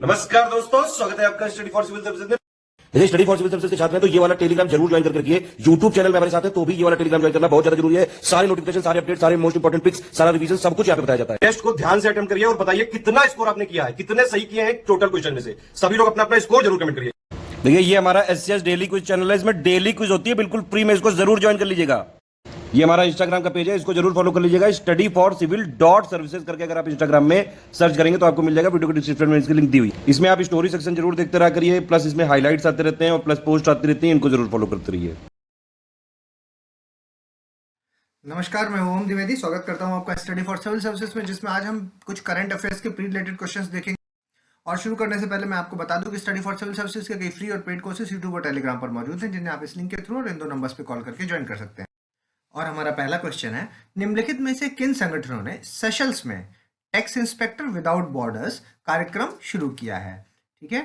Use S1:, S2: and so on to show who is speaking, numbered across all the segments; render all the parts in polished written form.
S1: नमस्कार दोस्तों, स्वागत है आपका स्टडी फॉर सिविल सर्विसेज में।
S2: जैसे स्टडी फॉर सिविल सर्विसेज के छात्र हैं तो ये वाला टेलीग्राम जरूर ज्वाइन करके रखिए। यूट्यूब चैनल में हमारे साथ है तो भी ये वाला टेलीग्राम ज्वाइन करना बहुत ज्यादा जरूरी है। सारे नोटिफिकेशन, सारे अपडेट, सारे मोस्ट इंपोर्टेंट पिक्स, सारा रिवीजन सब कुछ यहाँ पे बताया जाता है।
S1: टेस्ट को ध्यान से अटेम्प्ट करिए और बताइए कितना स्कोर आपने किया है, कितने सही किए हैं टोटल क्वेश्चन में से। सभी लोग अपना अपना स्कोर जरूर कमेंट करिए।
S2: देखिए ये हमारा एससीएस डेली क्विज चैनल है, इसमें डेली क्विज होती है, बिल्कुल फ्री में, इसको जरूर ज्वाइन कर लीजिएगा। ये हमारा इंस्टाग्राम का पेज है, इसको जरूर फॉलो कर लीजिएगा। Study for civil dot services करके अगर आप इंस्टाग्राम में सर्च करेंगे तो आपको मिल जाएगा। वीडियो के डिस्क्रिप्शन में इसकी लिंक दी हुई। इसमें आप स्टोरी सेक्शन जरूर देखते रहा करिए, प्लस इसमें हाईलाइट्स आते रहते हैं और प्लस पोस्ट आती रहती है, इनको जरूर फॉलो करते रहिए।
S3: नमस्कार, मैं ओम द्विवेदी स्वागत करता हूं आपका स्टडी फॉर सिविल सर्विसेज में, जिसमें आज हम कुछ करंट अफेयर्स के प्री रिलेटेड क्वेश्चंस देखेंगे। और शुरू करने से पहले मैं आपको बता दूं कि स्टडी फॉर सिविल सर्विसेज के कई फ्री और पेड कोर्सेज यूट्यूब और टेलीग्राम पर मौजूद हैं, जिन्हें आप इस लिंक के थ्रू और इन दो नंबर्स पे कॉल करके ज्वाइन कर सकते हैं। और हमारा पहला क्वेश्चन है, निम्नलिखित में से किन संगठनों ने सेशल्स में टैक्स इंस्पेक्टर विदाउट बॉर्डर्स कार्यक्रम शुरू किया है? ठीक है,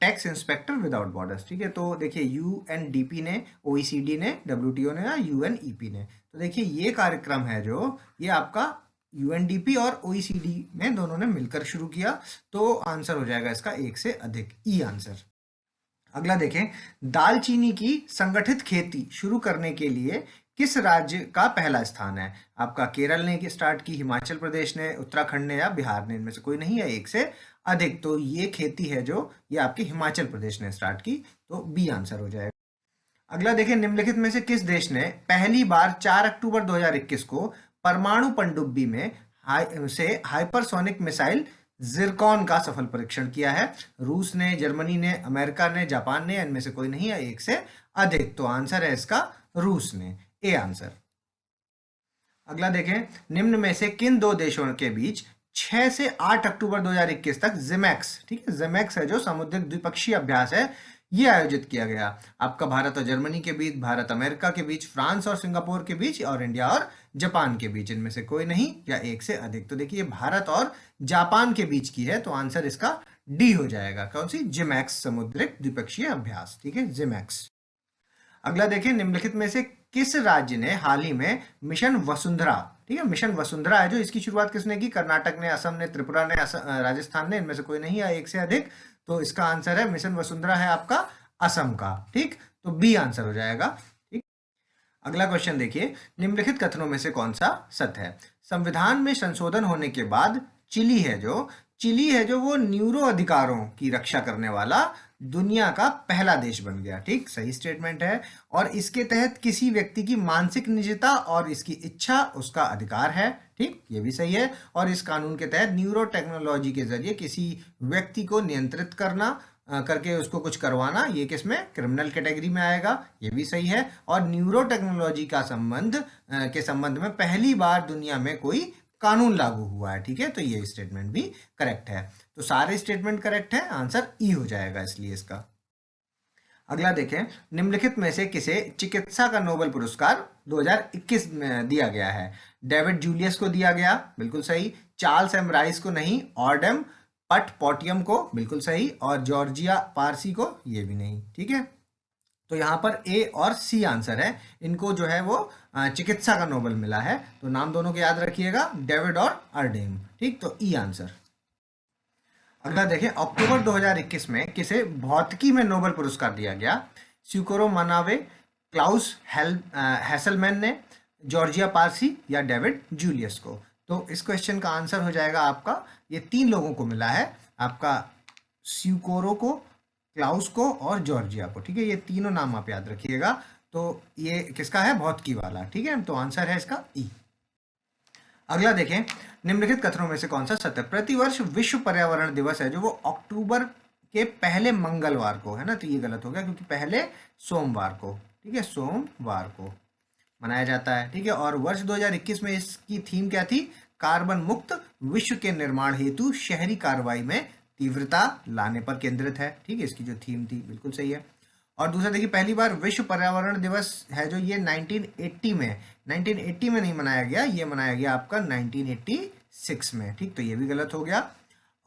S3: टैक्स इंस्पेक्टर विदाउट बॉर्डर्स। ठीक है, तो देखिए यूएनडीपी ने, ओईसीडी ने, डब्ल्यूटीओ ने या यूएनईपी ने। तो देखिए ये कार्यक्रम है जो ये आपका यूएनडीपी और ओईसीडी ने दोनों ने मिलकर शुरू किया। तो आंसर हो जाएगा इसका एक से अधिक, ई आंसर। अगला देखें, दालचीनी की संगठित खेती शुरू करने के लिए किस राज्य का पहला स्थान है? आपका केरल ने स्टार्ट की, हिमाचल प्रदेश ने, उत्तराखंड ने या बिहार ने, इनमें से कोई नहीं है, एक से अधिक। तो ये खेती है जो ये आपके हिमाचल प्रदेश ने स्टार्ट की, तो बी आंसर हो जाएगा। अगला देखें, निम्नलिखित में से किस देश ने पहली बार 4 अक्टूबर 2021 को परमाणु पनडुब्बी में हाइपरसोनिक मिसाइल जिरकॉन का सफल परीक्षण किया है? रूस ने, जर्मनी ने, अमेरिका ने, जापान ने, इनमें से कोई नहीं है, एक से अधिक। तो आंसर है इसका रूस ने, ए आंसर। अगला देखें, निम्न में से किन दो देशों के बीच 6 से 8 अक्टूबर 2021 तक जिमैक्स, ठीक है, जिमैक्स है जो समुद्रिक द्विपक्षीय अभ्यास है, ये आयोजित किया गया? आपका भारत और जर्मनी के बीच, भारत अमेरिका के बीच, फ्रांस और सिंगापुर के बीच, और इंडिया और जापान के बीच, इनमें से कोई नहीं या एक से अधिक। तो देखिए भारत और जापान के बीच की है, तो आंसर इसका डी हो जाएगा। कौन सी? जिमैक्स, समुद्रिक द्विपक्षीय अभ्यास। ठीक है, जिमैक्स। अगला देखिए, निम्नलिखित में से किस राज्य ने हाल ही में मिशन वसुंधरा, ठीक है, मिशन वसुंधरा है जो, इसकी शुरुआत किसने की? कर्नाटक ने, असम ने, त्रिपुरा ने, राजस्थान ने, इनमें से कोई नहीं है, एक से अधिक। तो इसका आंसर है, मिशन वसुंधरा है आपका असम का। ठीक, तो बी आंसर हो जाएगा। ठीक, अगला क्वेश्चन देखिए, निम्नलिखित कथनों में से कौन सा सत्य है? संविधान में संशोधन होने के बाद चिली है जो वो न्यूरो अधिकारों की रक्षा करने वाला दुनिया का पहला देश बन गया। ठीक, सही स्टेटमेंट है। और इसके तहत किसी व्यक्ति की मानसिक निजता और इसकी इच्छा उसका अधिकार है। ठीक, ये भी सही है। और इस कानून के तहत न्यूरो टेक्नोलॉजी के जरिए किसी व्यक्ति को नियंत्रित करना, करके उसको कुछ करवाना, ये किसमें? क्रिमिनल कैटेगरी में आएगा, ये भी सही है। और न्यूरो टेक्नोलॉजी का संबंध में पहली बार दुनिया में कोई कानून लागू हुआ है। ठीक है, तो ये स्टेटमेंट भी करेक्ट है। तो सारे स्टेटमेंट करेक्ट है, आंसर ई हो जाएगा इसलिए इसका। अगला देखें, निम्नलिखित में से किसे चिकित्सा का नोबेल पुरस्कार 2021 में दिया गया है? डेविड जूलियस को दिया गया, बिल्कुल सही। चार्ल्स एम राइस को नहीं। ऑर्डम पोटियम को, बिल्कुल सही। और जॉर्जिया पारसी को, ये भी नहीं। ठीक है, तो यहाँ पर ए और सी आंसर है। इनको जो है वो चिकित्सा का नोबेल मिला है, तो नाम दोनों के याद रखिएगा, डेविड और अर्डेम। ठीक, तो ई आंसर। अगला देखें, अक्टूबर 2021 में किसे भौतिकी में नोबेल पुरस्कार दिया गया? स्यूकोरो मनावे, क्लाउस हैसलमैन ने, जॉर्जिया पारसी या डेविड जूलियस को? तो इस क्वेश्चन का आंसर हो जाएगा आपका, ये तीन लोगों को मिला है, आपका स्यूकोरो को, क्लाउस को और जॉर्जिया को। ठीक है, ये तीनों नाम आप याद रखिएगा। तो ये किसका है? भौतिकी वाला। ठीक है, तो आंसर है इसका ई। अगला देखें, निम्नलिखित कथनों में से कौन सा सत्य? प्रतिवर्ष विश्व पर्यावरण दिवस है जो वो अक्टूबर के पहले मंगलवार को है ना, तो ये गलत हो गया क्योंकि पहले सोमवार को, ठीक है, सोमवार को मनाया जाता है। ठीक है, और वर्ष 2021 में इसकी थीम क्या थी? कार्बन मुक्त विश्व के निर्माण हेतु शहरी कार्रवाई में तीव्रता लाने पर केंद्रित है। ठीक है, इसकी जो थीम थी, बिल्कुल सही है। और दूसरा देखिए, पहली बार विश्व पर्यावरण दिवस है जो ये 1980 में नहीं मनाया गया, ये मनाया गया आपका 1986 में। ठीक, तो ये भी गलत हो गया।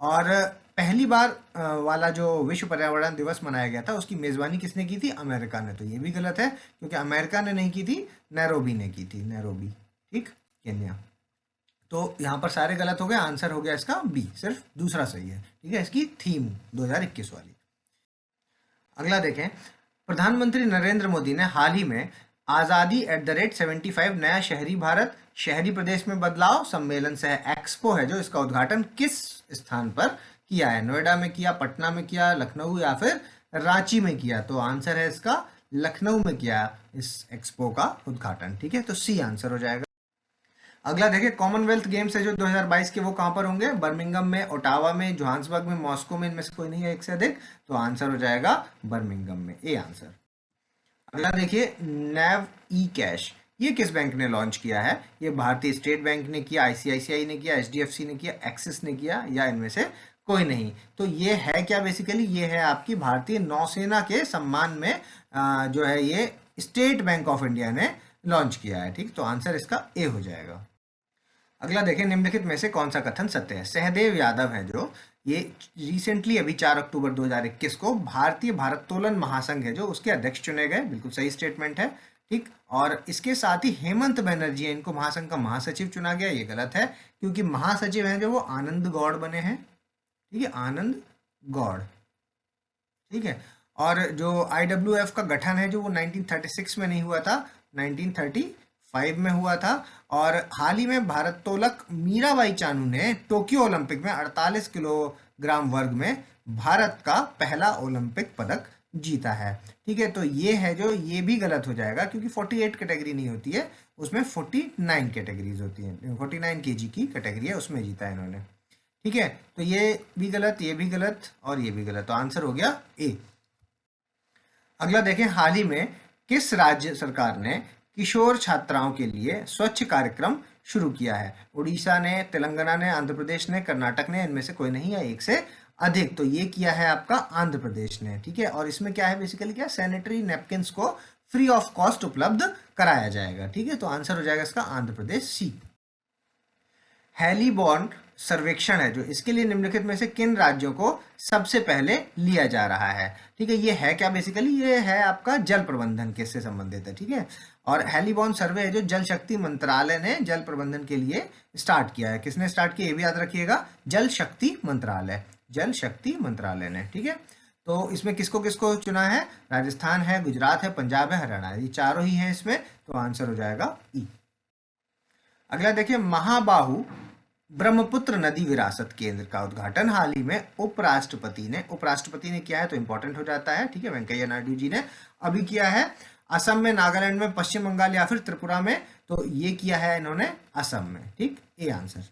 S3: और पहली बार वाला जो विश्व पर्यावरण दिवस मनाया गया था उसकी मेजबानी किसने की थी? अमेरिका ने, तो ये भी गलत है क्योंकि अमेरिका ने नहीं की थी, नैरोबी ने की थी, नैरोबी। ठीक, केन्या। तो यहाँ पर सारे गलत हो गए, आंसर हो गया इसका बी, सिर्फ दूसरा सही है। ठीक है, इसकी थीम 2021 वाली। अगला देखें, प्रधानमंत्री नरेंद्र मोदी ने हाल ही में आज़ादी @75 नया शहरी भारत शहरी प्रदेश में बदलाव सम्मेलन सह एक्सपो है जो इसका उद्घाटन किस स्थान पर किया है? नोएडा में किया, पटना में किया, लखनऊ या फिर रांची में किया? तो आंसर है इसका लखनऊ में किया इस एक्सपो का उद्घाटन। ठीक है, तो सी आंसर हो जाएगा। अगला देखिए, कॉमनवेल्थ गेम्स है जो 2022 के, वो कहाँ पर होंगे? बर्मिंघम में, ओटावा में, जोहान्सबर्ग में, मॉस्को में, इनमें से कोई नहीं है एक से अधिक, तो आंसर हो जाएगा बर्मिंघम में, ए आंसर। अगला देखिए, नैव ई कैश, ये किस बैंक ने लॉन्च किया है? ये भारतीय स्टेट बैंक ने किया, आईसीआईसीआई ने किया, एचडीएफसी ने किया, एक्सिस ने किया, या इनमें से कोई नहीं? तो ये है क्या? बेसिकली ये है आपकी भारतीय नौसेना के सम्मान में जो है ये स्टेट बैंक ऑफ इंडिया ने लॉन्च किया है। ठीक, तो आंसर इसका ए हो जाएगा। अगला देखें, निम्नलिखित में से कौन सा कथन सत्य है? सहदेव यादव है जो, ये रिसेंटली अभी 4 अक्टूबर 2021 को भारतीय भारोत्तोलन महासंघ है जो उसके अध्यक्ष चुने गए, बिल्कुल सही स्टेटमेंट है। ठीक, और इसके साथ ही हेमंत बनर्जी है, इनको महासंघ का महासचिव चुना गया, ये गलत है क्योंकि महासचिव हैं जो वो आनंद गौड़ बने हैं। ठीक है, आनंद गौड़। ठीक है, और जो IWF का गठन है जो वो 1936 में नहीं हुआ था, 1935 में हुआ था। और हाल ही में भारोत्तोलक मीराबाई चानू ने टोक्यो ओलंपिक में 48 किलोग्राम वर्ग में भारत का पहला ओलंपिक पदक जीता है। ठीक है, तो ये है जो, ये भी गलत हो जाएगा क्योंकि 48 कैटेगरी नहीं होती है, उसमें 49 कैटेगरीज होती हैं, 49 kg की कैटेगरी है, उसमें जीता है इन्होंने। ठीक है, तो ये भी गलत, ये भी गलत और ये भी गलत, तो आंसर हो गया ए। अगला देखें, हाल ही में किस राज्य सरकार ने किशोर छात्राओं के लिए स्वच्छ कार्यक्रम शुरू किया है? उड़ीसा ने, तेलंगाना ने, आंध्र प्रदेश ने, कर्नाटक ने, इनमें से कोई नहीं है एक से अधिक, तो ये किया है आपका आंध्र प्रदेश ने। ठीक है, और इसमें क्या है? बेसिकली क्या, सैनिटरी नैपकिन्स को फ्री ऑफ कॉस्ट उपलब्ध कराया जाएगा। ठीक है, तो आंसर हो जाएगा इसका आंध्र प्रदेश, सी। हेलीबॉर्न सर्वेक्षण है जो, इसके लिए निम्नलिखित में से किन राज्यों को सबसे पहले लिया जा रहा है? ठीक है, ये है क्या? बेसिकली ये है आपका जल प्रबंधन के से संबंधित है। ठीक है, और हेलीबॉर्न सर्वे है जो जल शक्ति मंत्रालय ने जल प्रबंधन के लिए स्टार्ट किया है। किसने स्टार्ट किया ये भी याद रखिएगा, जल शक्ति मंत्रालय, जल शक्ति मंत्रालय ने। ठीक है, तो इसमें किसको किसको चुना है? राजस्थान है, गुजरात है, पंजाब है, हरियाणा है, ये चारों ही हैं इसमें, तो आंसर हो जाएगा ई। अगला देखिए, महाबाहु ब्रह्मपुत्र नदी विरासत केंद्र का उद्घाटन हाल ही में उपराष्ट्रपति ने किया है, तो इंपॉर्टेंट हो जाता है। ठीक है, वेंकैया नायडू जी ने अभी किया है। असम में, नागालैंड में, पश्चिम बंगाल या फिर त्रिपुरा में, तो ये किया है इन्होंने असम में। ठीक, ए आंसर।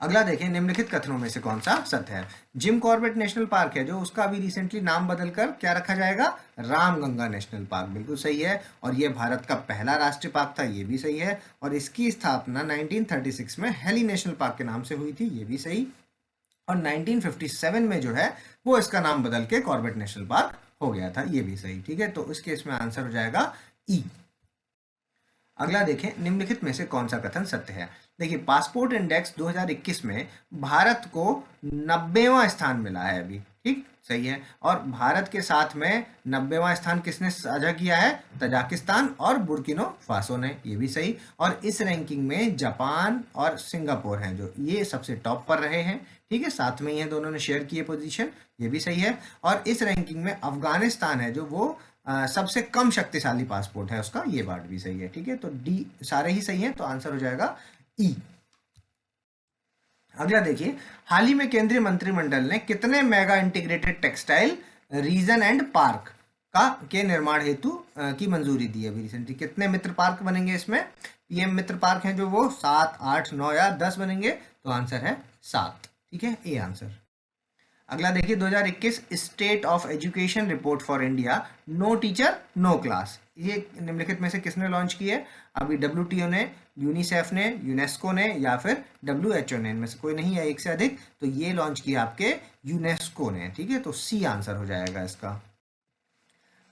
S3: अगला देखें, निम्नलिखित कथनों में से कौन सा सत्य है? जिम कॉर्बेट नेशनल पार्क है जो, उसका अभी रिसेंटली नाम बदलकर क्या रखा जाएगा? रामगंगा नेशनल पार्क, बिल्कुल सही है। और ये भारत का पहला राष्ट्रीय पार्क था, ये भी सही है। और इसकी स्थापना 1936 में हेली नेशनल पार्क के नाम से हुई थी, ये भी सही। और 1957 में जो है वो इसका नाम बदल के कॉर्बेट नेशनल पार्क हो गया था, ये भी सही। ठीक है, तो इस केस में आंसर हो जाएगा ई। अगला देखें, निम्नलिखित में से कौन सा कथन सत्य है? देखिए, पासपोर्ट इंडेक्स 2021 में भारत को 90वां स्थान मिला है अभी। ठीक, सही है। और भारत के साथ में 90वां स्थान किसने साझा किया है? तजाकिस्तान और बुर्किनो फासो ने, ये भी सही। और इस रैंकिंग में जापान और सिंगापुर हैं जो, ये सबसे टॉप पर रहे हैं। ठीक है, साथ में ही हैं, दोनों ने शेयर की है पोजीशन, ये भी सही है। और इस रैंकिंग में अफगानिस्तान है जो वो सबसे कम शक्तिशाली पासपोर्ट है उसका, ये बात भी सही है। ठीक है, तो डी सारे ही सही हैं, तो आंसर हो जाएगा ई। अगला देखिए, हाल ही में केंद्रीय मंत्रिमंडल ने कितने mega integrated textile reason and park के निर्माण हेतु की मंजूरी दी है अभी रिसेंटली? कितने मित्र पार्क बनेंगे इसमें? पीएम मित्र पार्क हैं जो वो 7, 8, 9 या 10 बनेंगे, तो आंसर है 7। ठीक है, ए आंसर। अगला देखिए, 2021 state of education report for India, no teacher no class, ये निम्नलिखित में से किसने लॉन्च की है? अभी WTO ने, यूनिसेफ ने, यूनेस्को ने या फिर WHO ने, इनमें से कोई नहीं है एक से अधिक, तो ये लॉन्च किया आपके यूनेस्को ने। ठीक है, तो सी आंसर हो जाएगा इसका।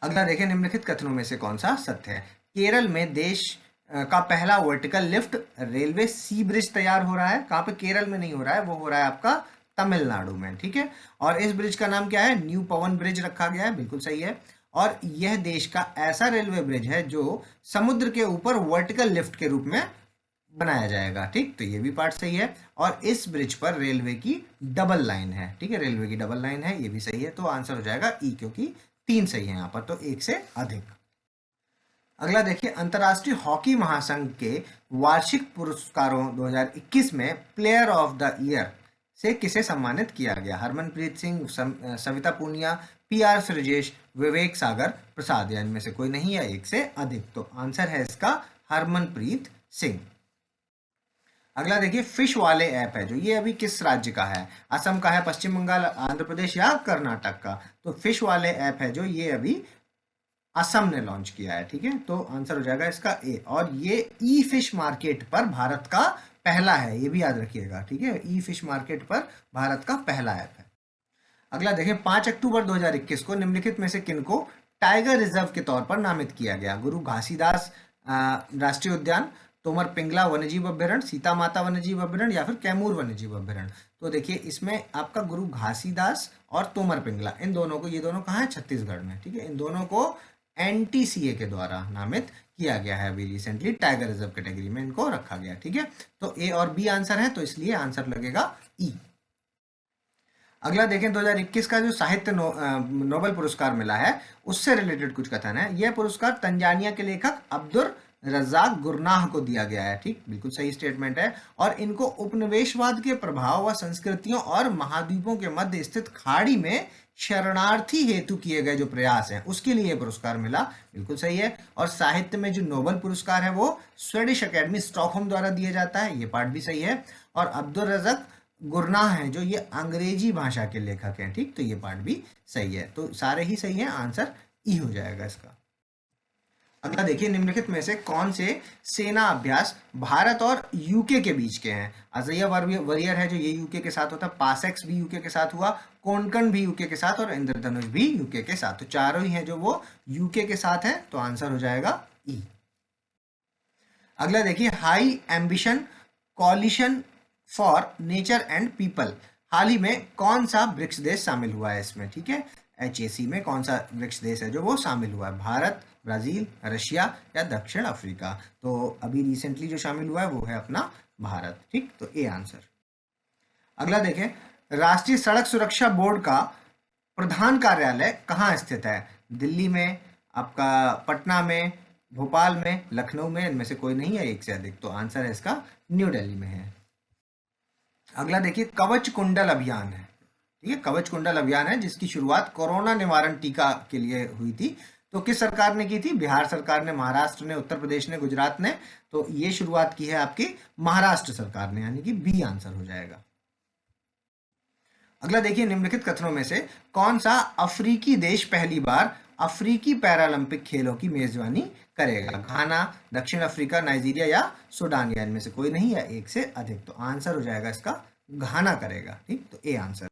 S3: अगला देखें, निम्नलिखित कथनों में से कौन सा सत्य है? केरल में देश का पहला वर्टिकल लिफ्ट रेलवे सी ब्रिज तैयार हो रहा है। कहाँ पे? केरल में नहीं हो रहा है, वो हो रहा है आपका तमिलनाडु में। ठीक है, और इस ब्रिज का नाम क्या है? न्यू पवन ब्रिज रखा गया है, बिल्कुल सही है। और यह देश का ऐसा रेलवे ब्रिज है जो समुद्र के ऊपर वर्टिकल लिफ्ट के रूप में बनाया जाएगा। ठीक, तो ये भी पार्ट सही है। और इस ब्रिज पर रेलवे की डबल लाइन है। ठीक है, रेलवे की डबल लाइन है, ये भी सही है। तो आंसर हो जाएगा ई, क्योंकि 3 सही है यहाँ पर, तो 1 से अधिक। अगला देखिए, अंतर्राष्ट्रीय हॉकी महासंघ के वार्षिक पुरस्कारों 2021 में प्लेयर ऑफ द ईयर से किसे सम्मानित किया गया? हरमनप्रीत सिंह, सविता पूनिया, पीआर श्रीजेश, विवेक सागर प्रसाद, या इनमें से कोई नहीं है, 1 से अधिक। तो आंसर है इसका हरमनप्रीत सिंह। अगला देखिए, फिश वाले ऐप है जो, ये अभी किस राज्य का है? असम का है, पश्चिम बंगाल, आंध्र प्रदेश या कर्नाटक का? तो फिश वाले ऐप है जो, ये अभी असम ने लॉन्च किया है। ठीक है, तो आंसर हो जाएगा इसका ए। और ये ई फिश मार्केट पर भारत का पहला है, ये भी याद रखिएगा। ठीक है, ई फिश मार्केट पर भारत का पहला ऐप है। अगला देखें, 5 अक्टूबर 2021 को निम्नलिखित में से किनको टाइगर रिजर्व के तौर पर नामित किया गया? गुरु घासीदास राष्ट्रीय उद्यान, तोमर पिंगला वन्यजीव अभ्यारण्य, सीता माता वन्यजीव अभ्यारण्य या फिर कैमूर वन्यजीव अभ्यारण्य? तो देखिए, इसमें आपका गुरु घासीदास और तोमर पिंगला, इन दोनों को, ये दोनों कहाँ है? छत्तीसगढ़ में। ठीक है, इन दोनों को एनटीसीए के द्वारा नामित किया गया है अभी रिसेंटली, टाइगर रिजर्व कैटेगरी में इनको रखा गया। ठीक है, तो ए और बी आंसर है, तो इसलिए आंसर लगेगा ई। अगला देखें, 2021 का जो साहित्य नोबेल पुरस्कार मिला है, उससे रिलेटेड कुछ कथन है। यह पुरस्कार तंजानिया के लेखक अब्दुल रज्जाक गुरनाह को दिया गया है। ठीक, बिल्कुल सही स्टेटमेंट है। और इनको उपनिवेशवाद के प्रभाव व संस्कृतियों और महाद्वीपों के मध्य स्थित खाड़ी में शरणार्थी हेतु किए गए जो प्रयास हैं, उसके लिए पुरस्कार मिला। बिल्कुल सही है। और साहित्य में जो नोबेल पुरस्कार है वो स्वीडिश अकेडमी स्टॉकहोम द्वारा दिया जाता है, ये पार्ट भी सही है। और अब्दुल रज़ाक गुरनाह है जो, ये अंग्रेजी भाषा के लेखक हैं। ठीक, तो ये पार्ट भी सही है। तो सारे ही सही हैं, आंसर ई हो जाएगा इसका। अगला देखिए, निम्नलिखित में से कौन से सेना अभ्यास भारत और यूके के बीच के हैं? अजय वॉरियर है जो, ये यूके के साथ होता है। पासेक्स भी यूके के साथ हुआ, कोंकण भी यूके के साथ, और इंद्रधनुष भी यूके के साथ। तो चारों ही हैं जो वो यूके के साथ है, तो आंसर हो जाएगा ई। अगला देखिए, high ambition coalition for nature and people, हाल ही में कौन सा ब्रिक्स देश शामिल हुआ है इसमें? ठीक है, HAC में कौन सा ब्रिक्स देश है जो वो शामिल हुआ है? भारत, ब्राजील, रशिया या दक्षिण अफ्रीका? तो अभी रिसेंटली जो शामिल हुआ है वो है अपना भारत। ठीक, तो ए आंसर। अगला देखें, राष्ट्रीय सड़क सुरक्षा बोर्ड का प्रधान कार्यालय कहाँ स्थित है? दिल्ली में, आपका पटना में, भोपाल में, लखनऊ में, इनमें से कोई नहीं है, 1 से अधिक। तो आंसर है इसका न्यू दिल्ली में है। अगला देखिए, कवच कुंडल अभियान है। ठीक है, कवच कुंडल अभियान है जिसकी शुरुआत कोरोना निवारण टीका के लिए हुई थी। तो किस सरकार ने की थी? बिहार सरकार ने, महाराष्ट्र ने, उत्तर प्रदेश ने, गुजरात ने। तो ये शुरुआत की है आपकी महाराष्ट्र सरकार ने, यानी कि बी आंसर हो जाएगा। अगला देखिए, निम्नलिखित कथनों में से कौन सा अफ्रीकी देश पहली बार अफ्रीकी पैरालंपिक खेलों की मेजबानी करेगा? घाना, दक्षिण अफ्रीका, नाइजीरिया या सूडान, या इनमें से कोई नहीं है, 1 से अधिक। तो आंसर हो जाएगा इसका घाना करेगा। ठीक, तो ए आंसर।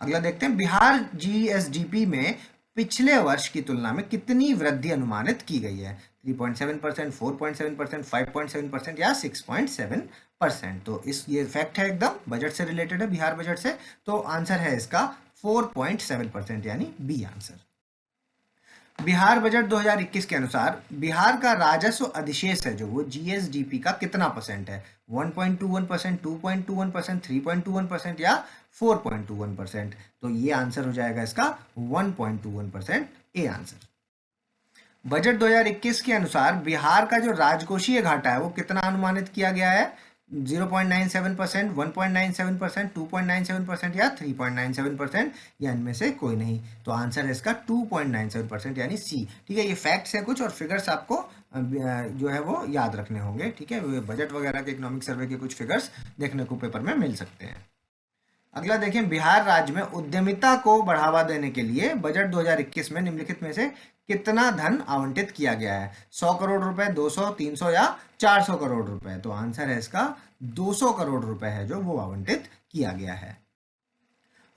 S3: अगला देखते हैं, बिहार GSDP में पिछले वर्ष की तुलना में कितनी वृद्धि अनुमानित की गई है? 3.7%, 4.7%, 5.7% या 6.7%? तो ये फैक्ट है, एकदम बजट से रिलेटेड है, बिहार बजट से। तो आंसर है इसका 4.7%, यानी बी आंसर। बिहार बजट 2021 के अनुसार बिहार का राजस्व अधिशेष है जो, वो GSDP का कितना परसेंट है? 1.21%, 2.21%, 3.21% या 4.21%? तो ये आंसर हो जाएगा इसका 1.21%, ए आंसर। बजट 2021 के अनुसार बिहार का जो राजकोषीय घाटा है वो कितना अनुमानित किया गया है? 0.97%, 1.97%, 2.97% या 3.97%, या इनमें से कोई नहीं? तो आंसर है इसका 2.97%, यानी सी। ठीक है, ये फैक्ट्स हैं कुछ, और फिगर्स आपको जो है वो याद रखने होंगे। ठीक है, बजट वगैरह के, इकोनॉमिक सर्वे के कुछ फिगर्स देखने को पेपर में मिल सकते हैं। अगला देखें, बिहार राज्य में उद्यमिता को बढ़ावा देने के लिए बजट 2021 में निम्नलिखित में से कितना धन आवंटित किया गया है? 100 करोड़ रुपए, 200, 300 या 400 करोड़ रुपए? तो आंसर है इसका 200 करोड़ रुपए है जो वो आवंटित किया गया है।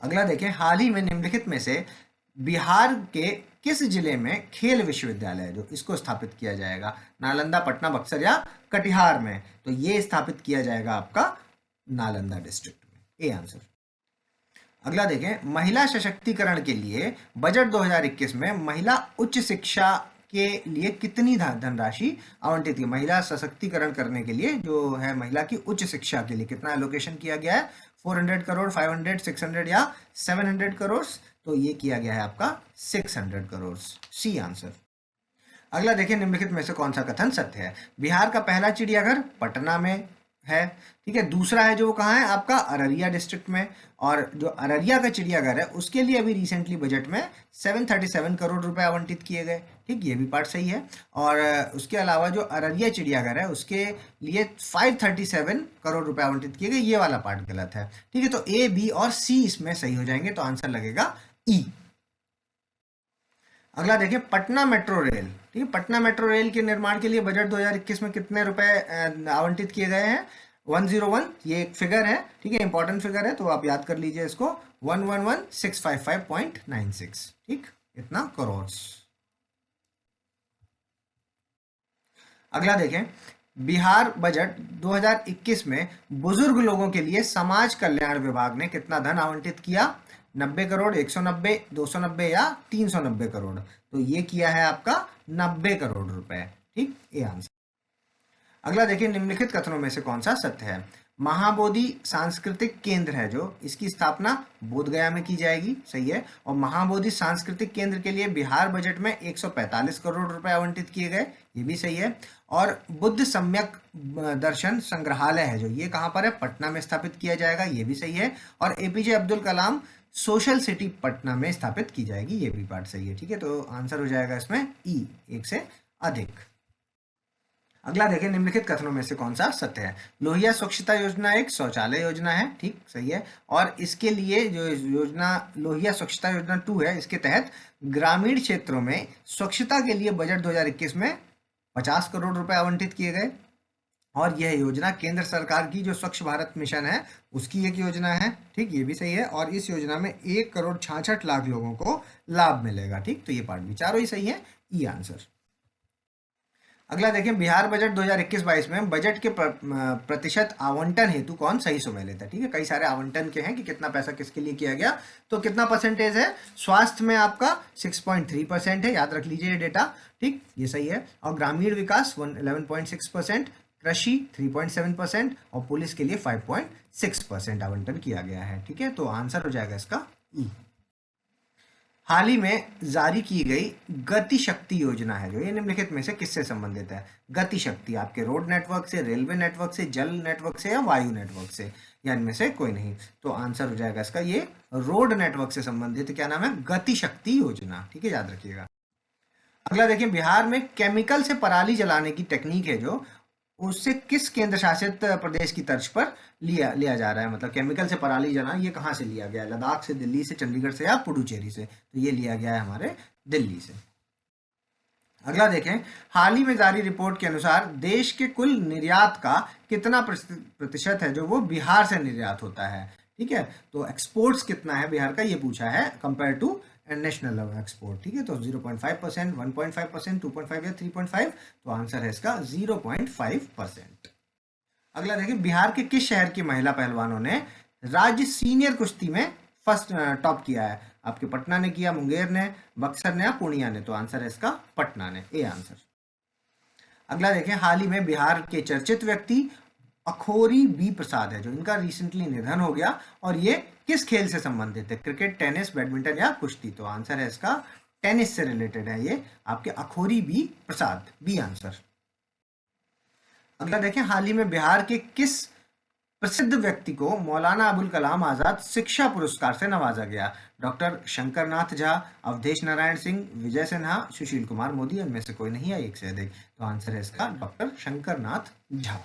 S3: अगला देखें, हाल ही में निम्नलिखित में से बिहार के किस जिले में खेल विश्वविद्यालय है जो, इसको स्थापित किया जाएगा? नालंदा, पटना, बक्सर या कटिहार में? तो ये स्थापित किया जाएगा आपका नालंदा डिस्ट्रिक्ट में, ए आंसर। अगला देखें, महिला सशक्तिकरण के लिए बजट 2021 में महिला उच्च शिक्षा के लिए कितनी धनराशि आवंटित की, महिला सशक्तिकरण करने के लिए जो है महिला की उच्च शिक्षा के लिए कितना एलोकेशन किया गया है, 400 करोड़, 500, 600 या 700 करोड़। तो ये किया गया है आपका 600 करोड़, सी आंसर। अगला देखिए, निम्नलिखित में से कौन सा कथन सत्य है। बिहार का पहला चिड़ियाघर पटना में है, ठीक है। दूसरा है जो वो कहाँ है आपका अररिया डिस्ट्रिक्ट में, और जो अररिया का चिड़ियाघर है उसके लिए अभी रिसेंटली बजट में 737 करोड़ रुपए आवंटित किए गए, ठीक, ये भी पार्ट सही है। और उसके अलावा जो अररिया चिड़ियाघर है उसके लिए 537 करोड़ रुपए आवंटित किए गए, ये वाला पार्ट गलत है, ठीक है। तो ए, बी और सी इसमें सही हो जाएंगे, तो आंसर लगेगा ई। अगला देखिए, पटना मेट्रो रेल, ठीक है। पटना मेट्रो रेल के निर्माण के लिए बजट 2021 में कितने रुपए आवंटित किए गए हैं, 101, ये एक फिगर है, ठीक है, इंपॉर्टेंट फिगर है, तो आप याद कर लीजिए इसको, 111,655.96, ठीक, इतना करोड़। अगला देखें, बिहार बजट 2021 में बुजुर्ग लोगों के लिए समाज कल्याण विभाग ने कितना धन आवंटित किया, 90 करोड़, 190, 290 या 390 करोड़। तो ये किया है आपका 90 करोड़ रुपए, ठीक, ये आंसर। अगला देखिए, निम्नलिखित कथनों में से कौन सा सत्य है। महाबोधि सांस्कृतिक केंद्र है जो, इसकी स्थापना बोधगया में की जाएगी, सही है। और महाबोधि सांस्कृतिक केंद्र के लिए बिहार बजट में 145 करोड़ रुपए आवंटित किए गए, ये भी सही है। और बुद्ध सम्यक दर्शन संग्रहालय है जो, ये कहाँ पर है, पटना में स्थापित किया जाएगा, ये भी सही है। और APJ Abdul Kalam social city Patna में स्थापित की जाएगी, ये भी पार्ट सही है, ठीक है। तो आंसर हो जाएगा इसमें ई, एक से अधिक। अगला देखें, निम्नलिखित कथनों में से कौन सा सत्य है। लोहिया स्वच्छता योजना एक शौचालय योजना है, ठीक, सही है। और इसके लिए जो योजना लोहिया स्वच्छता योजना 2 है, इसके तहत ग्रामीण क्षेत्रों में स्वच्छता के लिए बजट 2021 में 50 करोड़ रुपए आवंटित किए गए। और यह योजना केंद्र सरकार की जो स्वच्छ भारत मिशन है उसकी एक योजना है, ठीक, ये भी सही है। और इस योजना में 1,66,00,000 लोगों को लाभ मिलेगा, ठीक, तो ये पार्ट भी चारों ही सही है, ई आंसर। अगला देखें, बिहार बजट 2021-22 में बजट के प्रतिशत आवंटन हेतु कौन सही सुमेलित है, ठीक है। कई सारे आवंटन के हैं कि कितना पैसा किसके लिए किया गया, तो कितना परसेंटेज है, स्वास्थ्य में आपका 6.3% है, याद रख लीजिए ये डेटा, ठीक, ये सही है। और ग्रामीण विकास 11.6%, कृषि 3.7% और पुलिस के लिए 5.6% आवंटन किया गया है, ठीक है। तो आंसर हो जाएगा इसका ई। हाल ही में जारी की गई गति शक्ति योजना है जो, ये निम्नलिखित में से किससे संबंधित है। गति शक्ति आपके रोड नेटवर्क से, रेलवे नेटवर्क से, जल नेटवर्क से या वायु नेटवर्क से, या इनमें से कोई नहीं। तो आंसर हो जाएगा इसका ये रोड नेटवर्क से संबंधित क्या नाम है, गति शक्ति योजना, ठीक है, याद रखिएगा। अगला देखिए, बिहार में केमिकल से पराली जलाने की टेक्निक है जो, उससे किस केंद्र शासित प्रदेश की तर्ज पर लिया जा रहा है, मतलब केमिकल से पराली जलाना ये कहाँ से लिया गया है, लद्दाख से, दिल्ली से, चंडीगढ़ से या पुडुचेरी से। तो ये लिया गया है हमारे दिल्ली से। अगला देखें, हाल ही में जारी रिपोर्ट के अनुसार देश के कुल निर्यात का कितना प्रतिशत है जो वो बिहार से निर्यात होता है, ठीक है। तो एक्सपोर्ट्स कितना है बिहार का, ये पूछा है compare to national level export, ठीक है। तो 0.5%, 1.5%, 2.5 या 3.5, तो आंसर है इसका 0.5%। अगला देखिए, बिहार के किस शहर की महिला पहलवानों ने राज्य सीनियर कुश्ती में फर्स्ट टॉप किया है, आपके पटना ने किया, मुंगेर ने, बक्सर ने या पूर्णिया ने। तो आंसर है इसका पटना ने, ए आंसर। अगला देखें, हाल ही में बिहार के चर्चित व्यक्ति अखोरी बी प्रसाद है जो, इनका रिसेंटली निधन हो गया, और ये किस खेल से संबंधित है, क्रिकेट, टेनिस, बैडमिंटन या कुश्ती। तो आंसर है इसका टेनिस से रिलेटेड है ये आपके अखोरी बी प्रसाद, बी आंसर। अगला देखें, हाल ही में बिहार के किस प्रसिद्ध व्यक्ति को मौलाना अबुल कलाम आजाद शिक्षा पुरस्कार से नवाजा गया। डॉक्टर शंकरनाथ झा, अवधेश नारायण सिंह, विजय सिन्हा, सुशील कुमार मोदी, इनमें से कोई नहीं है, एक से अधिक। तो आंसर है इसका डॉक्टर शंकरनाथ झा।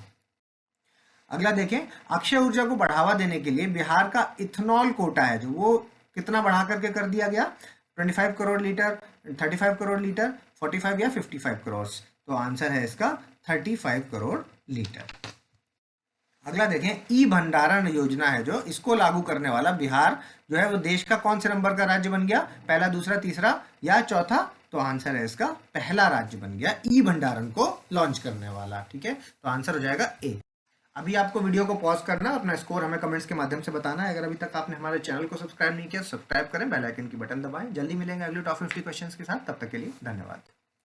S3: अगला देखें, अक्षय ऊर्जा को बढ़ावा देने के लिए बिहार का इथेनॉल कोटा है जो, वो कितना बढ़ा करके कर दिया गया, 25 करोड़ लीटर, 35 करोड़ लीटर, 45 या 55 करोड़। तो आंसर है इसका 35 करोड़ लीटर। अगला देखें, ई भंडारण योजना है जो, इसको लागू करने वाला बिहार जो है वो देश का कौन से नंबर का राज्य बन गया, पहला, दूसरा, तीसरा या चौथा। तो आंसर है इसका पहला राज्य बन गया ई भंडारण को लॉन्च करने वाला, ठीक है। तो आंसर हो जाएगा ए। अभी आपको वीडियो को पॉज करना, अपना स्कोर हमें कमेंट्स के माध्यम से बताना है। अगर अभी तक आपने हमारे चैनल को सब्सक्राइब नहीं किया, सब्सक्राइब करें, बेल आइकन की बटन दबाएं। जल्दी मिलेंगे अगले टॉप 50 क्वेश्चंस के साथ, तब तक के लिए धन्यवाद।